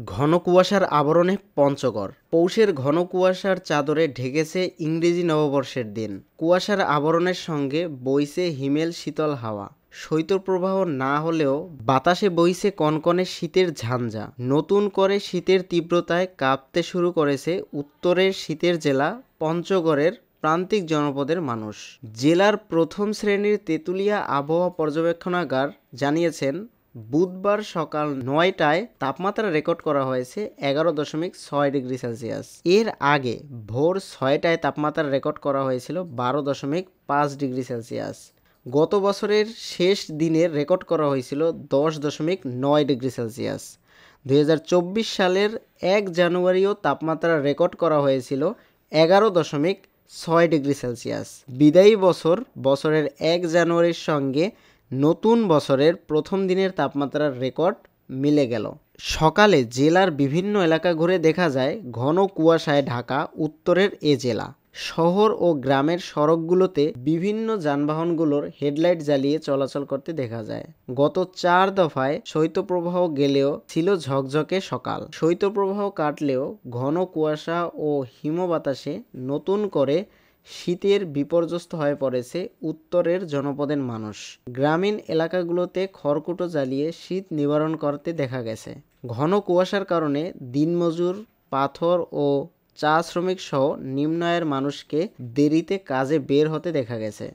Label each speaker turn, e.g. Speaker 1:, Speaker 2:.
Speaker 1: ঘন কুয়াশার আবরণে পঞ্চগড়। পৌষের ঘন কুয়াশার চাদরে ঢেকেছে ইংরেজি নববর্ষের দিন। কুয়াশার আবরণের সঙ্গে বইছে হিমেল শীতল হাওয়া। শৈত্যপ্রবাহ না হলেও বাতাসে বইছে কনকনে শীতের ঝাঁঝা। নতুন করে শীতের তীব্রতায় কাঁপতে শুরু করেছে উত্তরের শীতের জেলা পঞ্চগড়ের প্রান্তিক জনপদের মানুষ। জেলার প্রথম শ্রেণীর তেঁতুলিয়া আবহাওয়া পর্যবেক্ষণাগার জানিয়েছেন, বুধবার সকাল ৯টায় তাপমাত্রা রেকর্ড করা হয়েছে ১১.৬ ডিগ্রি সেলসিয়াস। এর আগে ভোর ৬টায় তাপমাত্রা রেকর্ড করা হয়েছিল ১২.৫ ডিগ্রি সেলসিয়াস। গত বছরের শেষ দিনে রেকর্ড করা হয়েছিল ১০.৯ ডিগ্রি সেলসিয়াস। ২০২৪ সালের ১ জানুয়ারিও তাপমাত্রা রেকর্ড করা হয়েছিল ১১.৬ ডিগ্রি সেলসিয়াস। বিদায়ী বছরের ১ জানুয়ারির সঙ্গে নতুন বছরের প্রথম দিনের তাপমাত্রার রেকর্ড মিলে গেল। সকালে জেলার বিভিন্ন এলাকা ঘুরে দেখা যায় ঘন কুয়াশায় ঢাকা উত্তরের এ জেলা। শহর ও গ্রামের সড়কগুলোতে বিভিন্ন যানবাহনগুলোর হেডলাইট জ্বালিয়ে চলাচল করতে দেখা যায়। গত ৪ দফায় শৈত্যপ্রবাহ গেলেও ছিল ঝকঝকে সকাল। শৈত্যপ্রবাহ কাটলেও ঘন কুয়াশা ও হিমবাতাসে নতুন করে শীতের বিপর্যস্ত হয়ে পড়েছে উত্তরের জনপদের মানুষ। গ্রামীণ এলাকাগুলোতে খড়কুটো জ্বালিয়ে শীত নিবারণ করতে দেখা গেছে। ঘন কুয়াশার কারণে দিনমজুর, পাথর ও চা শ্রমিক সহ নিম্ন আয়ের মানুষকে দেরিতে কাজে বের হতে দেখা গেছে।